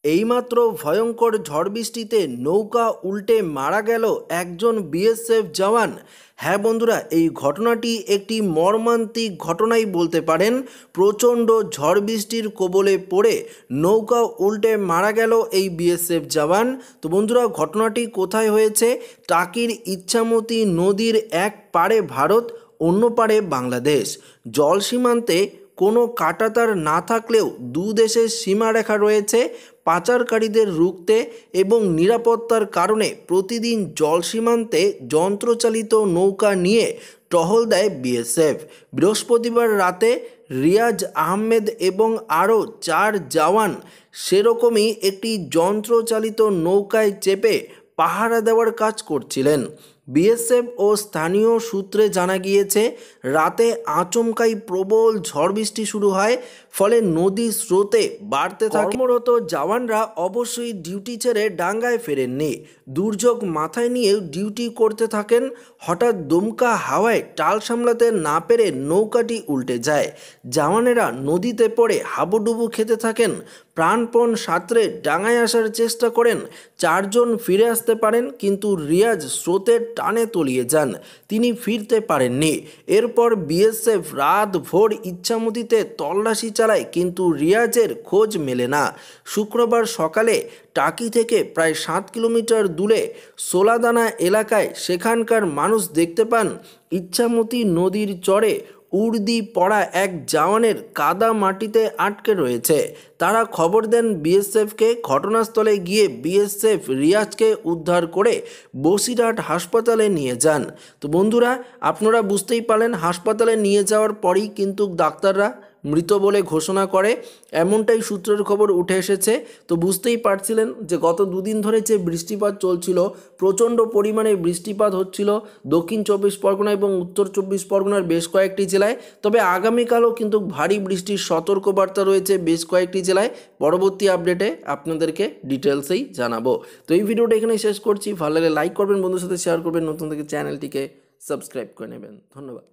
এইমাত্র ভয়ঙ্কর ঝড় বৃষ্টিতে নৌকা উল্টে মারা গেল একজন বিএসএফ জওয়ান। হ্যাঁ বন্ধুরা, এই ঘটনাটি একটি মর্মান্তিক ঘটনাই বলতে পারেন। প্রচণ্ড ঝড় বৃষ্টির কবলে পড়ে নৌকা উল্টে মারা গেল এই বিএসএফ জওয়ান। তো বন্ধুরা, ঘটনাটি কোথায় হয়েছে? টাকির ইচ্ছামতি নদীর এক পাড়ে ভারত, অন্য পাড়ে বাংলাদেশ। জল সীমান্তে কোনো কাঁটাতার না থাকলেও দু দেশের সীমারেখা রয়েছে। পাচারকারীদের রুখতে এবং নিরাপত্তার কারণে প্রতিদিন জল সীমান্তে যন্ত্রচালিত নৌকা নিয়ে টহল দেয় বিএসএফ। বৃহস্পতিবার রাতে রিয়াজ আহমেদ এবং আরও 4 জওয়ান সেরকমই একটি যন্ত্রচালিত নৌকায় চেপে পাহারা দেওয়ার কাজ করছিলেন। বিএসএফ ও স্থানীয় সূত্রে জানা গিয়েছে, রাতে আচমকাই প্রবল ঝড় বৃষ্টি শুরু হয়, ফলে নদীর স্রোতে বাড়তে থাকে। কর্মরত জওয়ানরা অবশ্যই ডিউটি ছেড়ে ডাঙ্গায় ফেরেননি, দুর্যোগ মাথায় নিয়ে ডিউটি করতে থাকেন। হঠাৎ দমকা হাওয়ায় টাল সামলাতে না পেরে নৌকাটি উল্টে যায়। জওয়ানেরা নদীতে পড়ে হাবুডুবু খেতে থাকেন। প্রাণপণ সাঁতরে ডাঙায় আসার চেষ্টা করেন। 4 জন ফিরে আসতে পারেন, কিন্তু রিয়াজ স্রোতের টানে তলিয়ে যান, তিনি ফিরতে পারেননি। এরপর বিএসএফ রাত ভোর ইচ্ছামতিতে তল্লাশি চালায়, কিন্তু রিয়াজের খোঁজ মেলে না। শুক্রবার সকালে টাকি থেকে প্রায় 7 কিলোমিটার দূরে সোলাদানা এলাকায় সেখানকার মানুষ দেখতে পান ইচ্ছামতি নদীর চরে উর্দি পড়া এক জওয়ানের কাদা মাটিতে আটকে রয়েছে। তারা খবর দেন বিএসএফকে। ঘটনাস্থলে গিয়ে বিএসএফ রিয়াজকে উদ্ধার করে বসিরহাট হাসপাতালে নিয়ে যান। তো বন্ধুরা, আপনারা বুঝতেই পারলেন, হাসপাতালে নিয়ে যাওয়ার পরেই কিন্তু ডাক্তাররা মৃত বলে ঘোষণা করে, এমনটাই সূত্রের খবর উঠে এসেছে। তো বুঝতেই পারছিলেন যে গত দুদিন ধরে যে বৃষ্টিপাত চলছিল, প্রচণ্ড পরিমাণে বৃষ্টিপাত হচ্ছিল দক্ষিণ 24 পরগনা এবং উত্তর 24 পরগনার বেশ কয়েকটি জেলায়। তবে আগামীকালও কিন্তু ভারী বৃষ্টির সতর্কবার্তা রয়েছে বেশ কয়েকটি জেলায়। পরবর্তী আপডেটে আপনাদেরকে ডিটেলসেই জানাবো। তো এই ভিডিওটা এখানে শেষ করছি। ভালো লাগলে লাইক করবেন, বন্ধুর সাথে শেয়ার করবেন, নতুন থেকে চ্যানেলটিকে সাবস্ক্রাইব করে নেবেন। ধন্যবাদ।